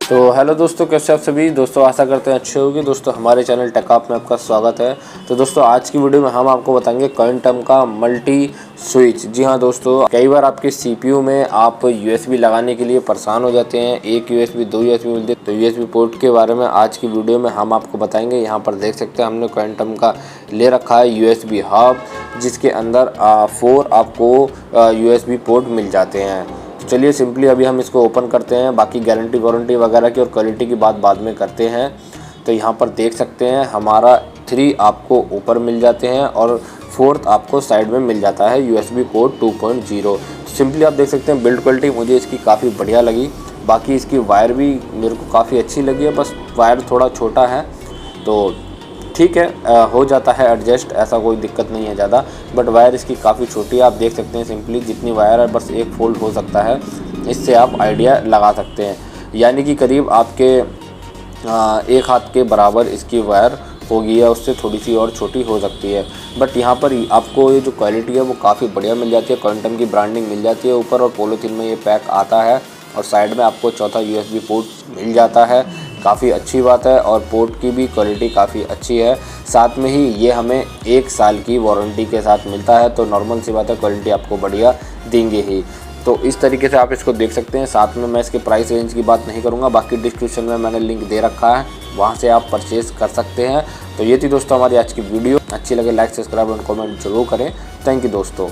तो हेलो दोस्तों, कैसे आप सभी दोस्तों, आशा करते हैं अच्छे होंगे। दोस्तों हमारे चैनल टेकअप में आपका स्वागत है। तो दोस्तों आज की वीडियो में हम आपको बताएंगे क्वांटम का मल्टी स्विच। जी हाँ दोस्तों, कई बार आपके सीपीयू में आप यूएसबी लगाने के लिए परेशान हो जाते हैं। एक यूएसबी, दो यूएसबी मिलते हैं। तो यूएसबी पोर्ट के बारे में आज की वीडियो में हम आपको बताएंगे। यहाँ पर देख सकते हैं हमने क्वांटम का ले रखा है यूएसबी हब, जिसके अंदर 4 आपको यूएसबी पोर्ट मिल जाते हैं। चलिए सिंपली अभी हम इसको ओपन करते हैं। बाकी गारंटी वारंटी वगैरह की और क्वालिटी की बात बाद में करते हैं। तो यहाँ पर देख सकते हैं हमारा 3 आपको ऊपर मिल जाते हैं और 4th आपको साइड में मिल जाता है यूएसबी पोर्ट 2.0। सिंपली आप देख सकते हैं बिल्ड क्वालिटी मुझे इसकी काफ़ी बढ़िया लगी। बाकी इसकी वायर भी मेरे को काफ़ी अच्छी लगी है, बस वायर थोड़ा छोटा है तो ठीक है, हो जाता है एडजस्ट, ऐसा कोई दिक्कत नहीं है ज़्यादा। बट वायर इसकी काफ़ी छोटी है, आप देख सकते हैं। सिंपली जितनी वायर है बस एक फोल्ड हो सकता है, इससे आप आइडिया लगा सकते हैं। यानी कि करीब आपके एक हाथ के बराबर इसकी वायर होगी या उससे थोड़ी सी और छोटी हो सकती है। बट यहाँ पर आपको ये जो क्वालिटी है वो काफ़ी बढ़िया मिल जाती है। क्वांटम की ब्रांडिंग मिल जाती है ऊपर और पॉलीथीन में ये पैक आता है और साइड में आपको चौथा यूएसबी पोर्ट मिल जाता है। काफ़ी अच्छी बात है और पोर्ट की भी क्वालिटी काफ़ी अच्छी है। साथ में ही ये हमें 1 साल की वारंटी के साथ मिलता है, तो नॉर्मल सी बात है, क्वालिटी आपको बढ़िया देंगे ही। तो इस तरीके से आप इसको देख सकते हैं। साथ में मैं इसके प्राइस रेंज की बात नहीं करूंगा, बाकी डिस्क्रिप्शन में मैंने लिंक दे रखा है, वहां से आप परचेज़ कर सकते हैं। तो ये थी दोस्तों हमारी आज की वीडियो। अच्छी लगे लाइक, सब्सक्राइब और कमेंट जरूर करें। थैंक यू दोस्तों।